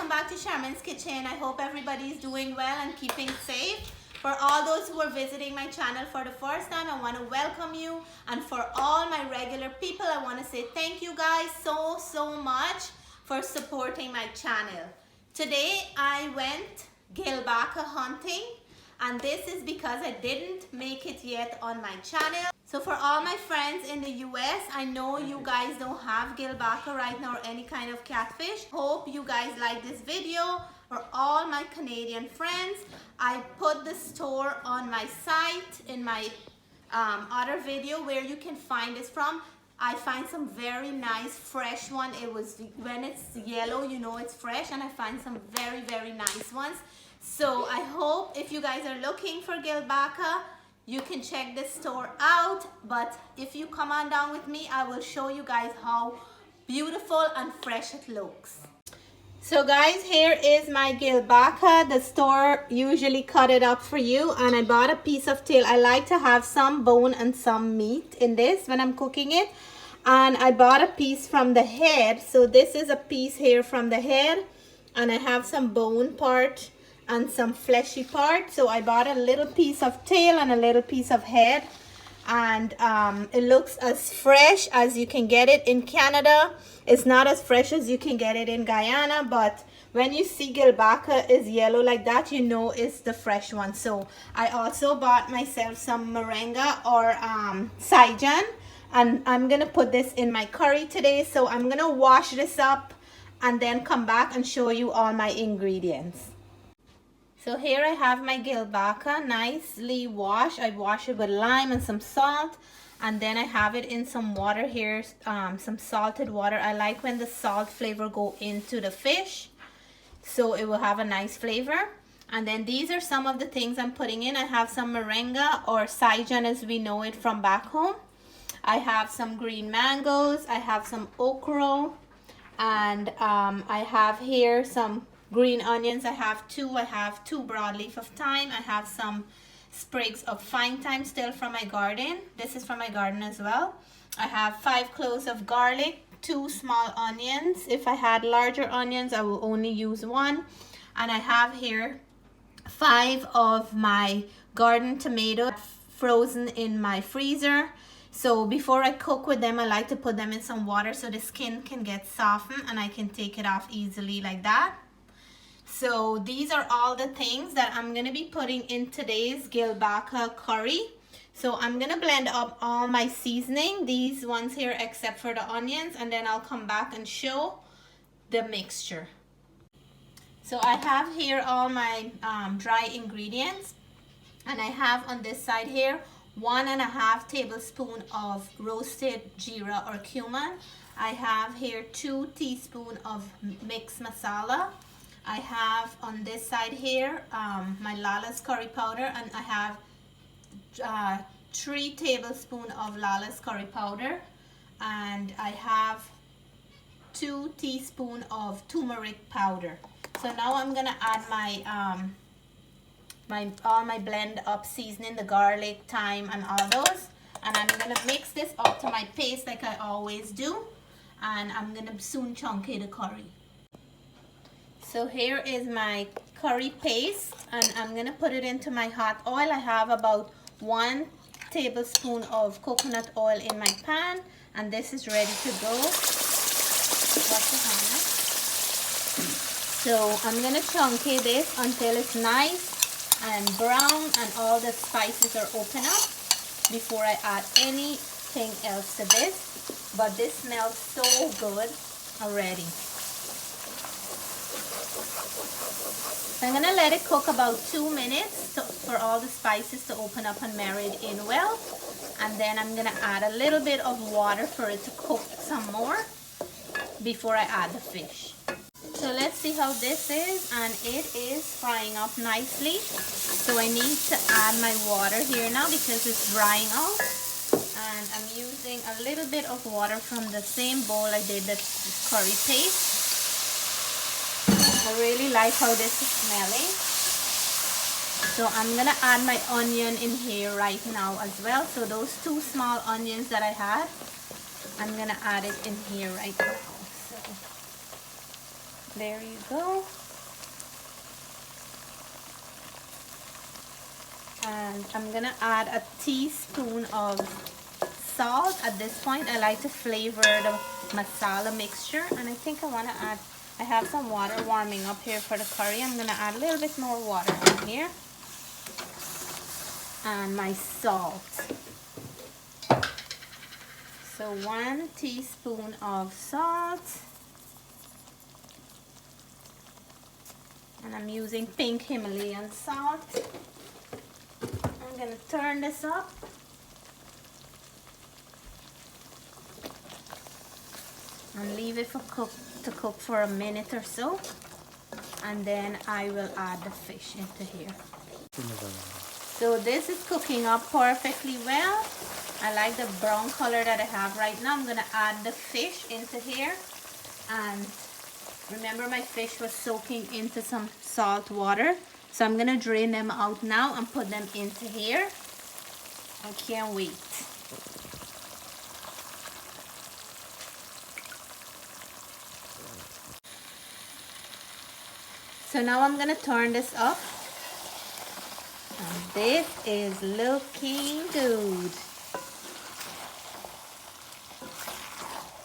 welcome back to Charmaine's Kitchen. I hope everybody is doing well and keeping safe. For all those who are visiting my channel for the first time, I want to welcome you. And for all my regular people, I want to say thank you guys so much for supporting my channel. Today I went Gilbaka hunting, and this is because I didn't make it yet on my channel. So for all my friends in the US, I know you guys don't have Gilbaka right now or any kind of catfish. Hope you guys like this video. For all my Canadian friends, I put the store on my site in my other video where you can find this from. I find some very nice fresh one. It was, when it's yellow, you know it's fresh, and I find some very nice ones. So I hope if you guys are looking for Gilbaka, you can check this store out. But if you come on down with me, I will show you guys how beautiful and fresh it looks. So guys, here is my Gilbaka. The store usually cut it up for you, and I bought a piece of tail. I like to have some bone and some meat in this when I'm cooking it. And I bought a piece from the head. So this is a piece here from the head, and I have some bone part and some fleshy part. So I bought a little piece of tail and a little piece of head, and it looks as fresh as you can get it in Canada. It's not as fresh as you can get it in Guyana, but when you see Gilbaka is yellow like that, you know it's the fresh one. So I also bought myself some maringa or Syjan, and I'm gonna put this in my curry today. So I'm gonna wash this up and then come back and show you all my ingredients. So here I have my Gilbaka nicely washed. I wash it with lime and some salt, and then I have it in some water here, some salted water. I like when the salt flavor go into the fish, so it will have a nice flavor. And then these are some of the things I'm putting in. I have some maringa or Syjan as we know it from back home. I have some green mangoes. I have some Ochro, and I have here some green onions. I have two broadleaf of thyme. I have some sprigs of fine thyme still from my garden. This is from my garden as well. I have 5 cloves of garlic, 2 small onions. If I had larger onions, I will only use 1. And I have here 5 of my garden tomatoes frozen in my freezer. So before I cook with them, I like to put them in some water so the skin can get softened and I can take it off easily like that. So these are all the things that I'm going to be putting in today's Gilbaka curry. So I'm going to blend up all my seasoning, these ones here except for the onions, and then I'll come back and show the mixture. So I have here all my dry ingredients, and I have on this side here 1.5 tablespoons of roasted jeera or cumin. I have here 2 teaspoons of mixed masala. I have on this side here my Lala's curry powder, and I have 3 tablespoons of Lala's curry powder, and I have 2 teaspoons of turmeric powder. So now I'm gonna add my all my blend up seasoning, the garlic, thyme, and all those, and I'm gonna mix this up to my paste like I always do, and I'm gonna soon chunky the curry. So here is my curry paste, and I'm gonna put it into my hot oil. I have about 1 tablespoon of coconut oil in my pan, and this is ready to go. So I'm gonna chunky this until it's nice and brown and all the spices are open up before I add anything else to this. But this smells so good already. So I'm gonna let it cook about 2 minutes for all the spices to open up and marinate in well, and then I'm gonna add a little bit of water for it to cook some more before I add the fish. So let's see how this is, and it is frying up nicely. So I need to add my water here now because it's drying out, and I'm using a little bit of water from the same bowl I did the curry paste. I really like how this is smelling. So I'm gonna add my onion in here right now as well. So those 2 small onions that I had, I'm gonna add it in here right now. So There you go. And I'm gonna add a teaspoon of salt. At this point, I like to flavor the masala mixture, and I think I want to add, I have some water warming up here for the curry. I'm gonna add a little bit more water in here, and my salt. So 1 teaspoon of salt, and I'm using pink Himalayan salt. I'm gonna turn this up. And leave it to cook for a minute or so, and then I will add the fish into here. So this is cooking up perfectly well. I like the brown color that I have right now. I'm gonna add the fish into here, and remember my fish was soaking into some salt water, so I'm gonna drain them out now and put them into here. I can't wait. So now I'm gonna turn this up, and this is looking good.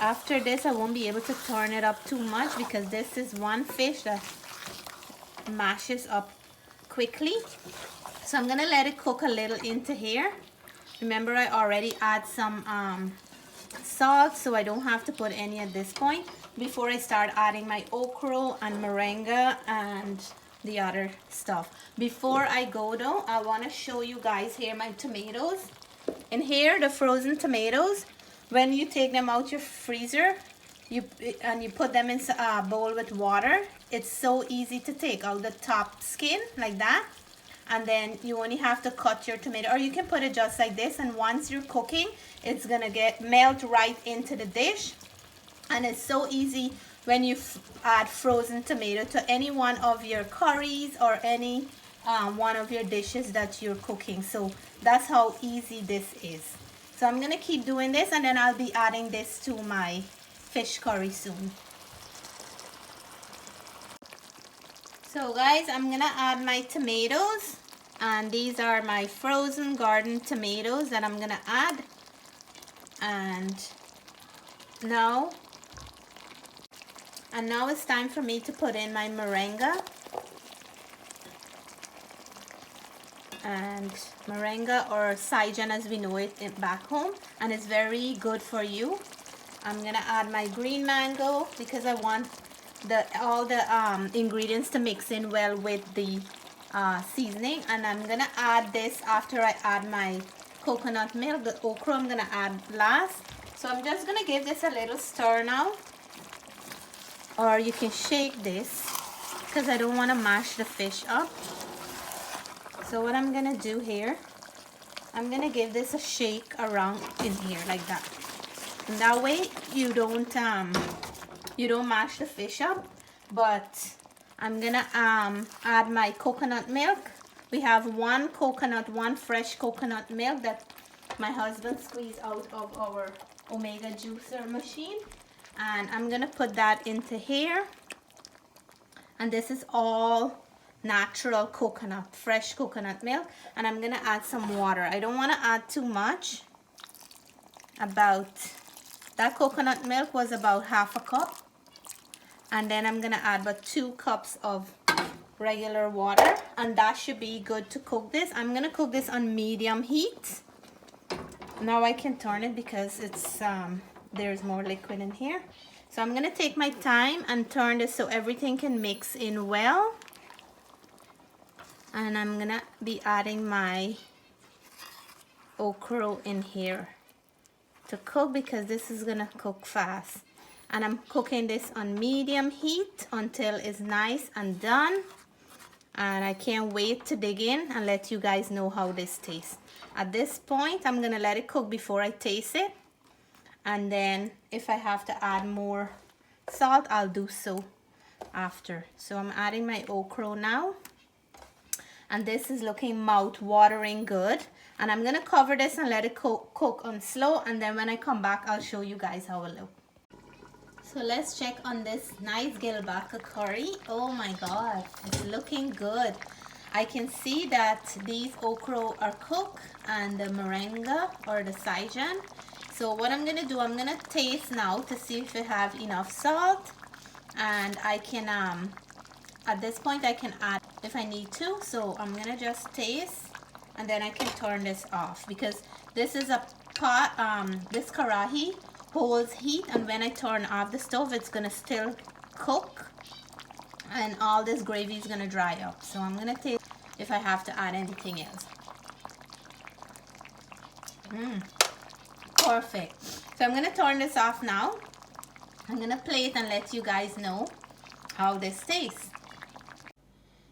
After this, I won't be able to turn it up too much because this is one fish that mashes up quickly. So I'm gonna let it cook a little into here. Remember, I already add some salt, so I don't have to put any at this point before I start adding my ochro and maringa and the other stuff. Before I go though, I want to show you guys here my tomatoes. In here, the frozen tomatoes, when you take them out your freezer, you put them in a bowl with water, it's so easy to take out the top skin like that. And then you only have to cut your tomato, or you can put it just like this, and once you're cooking, it's gonna melt right into the dish. And it's so easy when you add frozen tomato to any one of your curries or any one of your dishes that you're cooking. So that's how easy this is. So I'm gonna keep doing this, and then I'll be adding this to my fish curry soon. So guys, I'm gonna add my tomatoes, and these are my frozen garden tomatoes that I'm gonna add. And now it's time for me to put in my maringa. And maringa, or Syjan as we know it back home, and it's very good for you. I'm gonna add my green mango because I want all the ingredients to mix in well with the seasoning. And I'm gonna add this after I add my coconut milk. The okra I'm gonna add last. So I'm just gonna give this a little stir now, or you can shake this because I don't want to mash the fish up. So what I'm gonna do here, I'm gonna give this a shake around in here like that, and that way you don't mash the fish up. But I'm gonna add my coconut milk. We have one fresh coconut milk that my husband squeezed out of our Omega juicer machine, and I'm gonna put that into here. And this is all natural coconut, fresh coconut milk, and I'm gonna add some water. I don't want to add too much. That coconut milk was about half a cup, and then I'm gonna add about 2 cups of regular water, and that should be good to cook this. I'm gonna cook this on medium heat. Now I can turn it because it's there's more liquid in here. So I'm gonna take my time and turn this so everything can mix in well. And I'm gonna be adding my okra in here to cook because this is gonna cook fast. And I'm cooking this on medium heat until it's nice and done. And I can't wait to dig in and let you guys know how this tastes. At this point, I'm gonna let it cook before I taste it. And then if I have to add more salt, I'll do so after. So I'm adding my okra now. And this is looking mouth-watering good. And I'm gonna cover this and let it cook on slow. And then when I come back, I'll show you guys how it looks. So let's check on this nice Gilbaka curry. Oh my god, it's looking good. I can see that these Ochro are cooked and the maringa or the Syjan. So what I'm gonna do, I'm gonna taste now to see if it have enough salt, and I can at this point I can add if I need to. So I'm gonna just taste and then I can turn this off because this is a pot, this karahi holds heat, and when I turn off the stove it's gonna still cook and all this gravy is gonna dry up. So I'm gonna taste if I have to add anything else. Perfect. So I'm gonna turn this off now. I'm gonna play it and let you guys know how this tastes.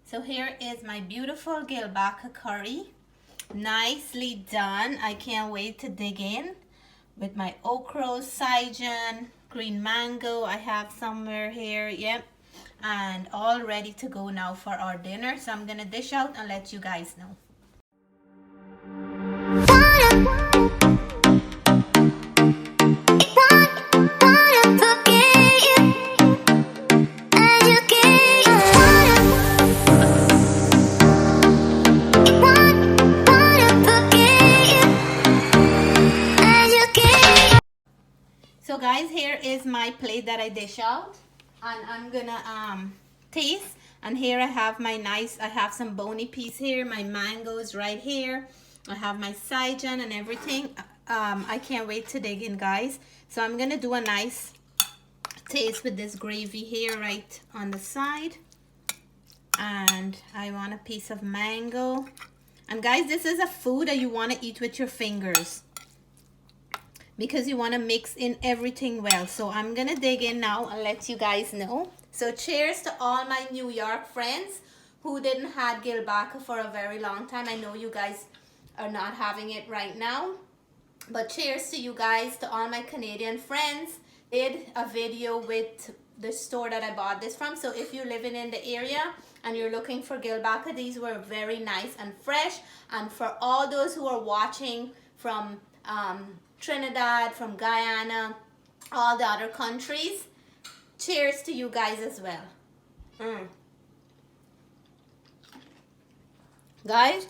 So here is my beautiful Gilbaka curry. Nicely done. I can't wait to dig in with my Ochro, Syjan, green mango I have somewhere here, yep, and all ready to go now for our dinner. So I'm gonna dish out and let you guys know. So guys, here is my plate that I dish out, and I'm gonna taste. And here I have my I have some bony piece here, my mangoes right here. I have my Syjan and everything. I can't wait to dig in, guys. So I'm gonna do a nice taste with this gravy here right on the side. And I want a piece of mango. And guys, this is a food that you want to eat with your fingers, because you want to mix in everything well. So I'm gonna dig in now and let you guys know. So cheers to all my New York friends who didn't have Gilbaka for a very long time. I know you guys are not having it right now, but cheers to you guys. To all my Canadian friends, did a video with the store that I bought this from. So if you're living in the area and you're looking for Gilbaka, these were very nice and fresh. And for all those who are watching from Trinidad, from Guyana, all the other countries, cheers to you guys as well. Guys,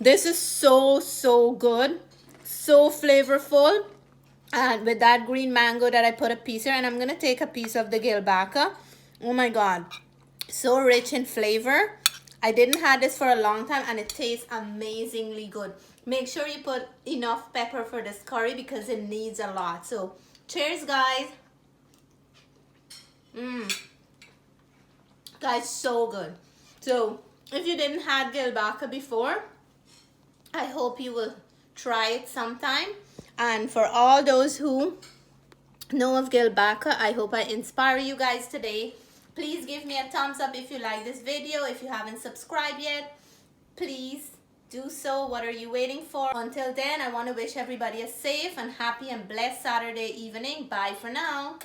this is so good, so flavorful, and with that green mango that I put a piece here, and I'm gonna take a piece of the Gilbaka. Oh my god, so rich in flavor. I didn't have this for a long time and it tastes amazingly good. Make sure you put enough pepper for this curry because it needs a lot. So cheers, guys. Guys, so good. So if you didn't have Gilbaka before, I hope you will try it sometime. And for all those who know of Gilbaka, I hope I inspire you guys today. Please give me a thumbs up if you like this video. If you haven't subscribed yet, please do so. What are you waiting for? Until then, I want to wish everybody a safe and happy and blessed Saturday evening. Bye for now.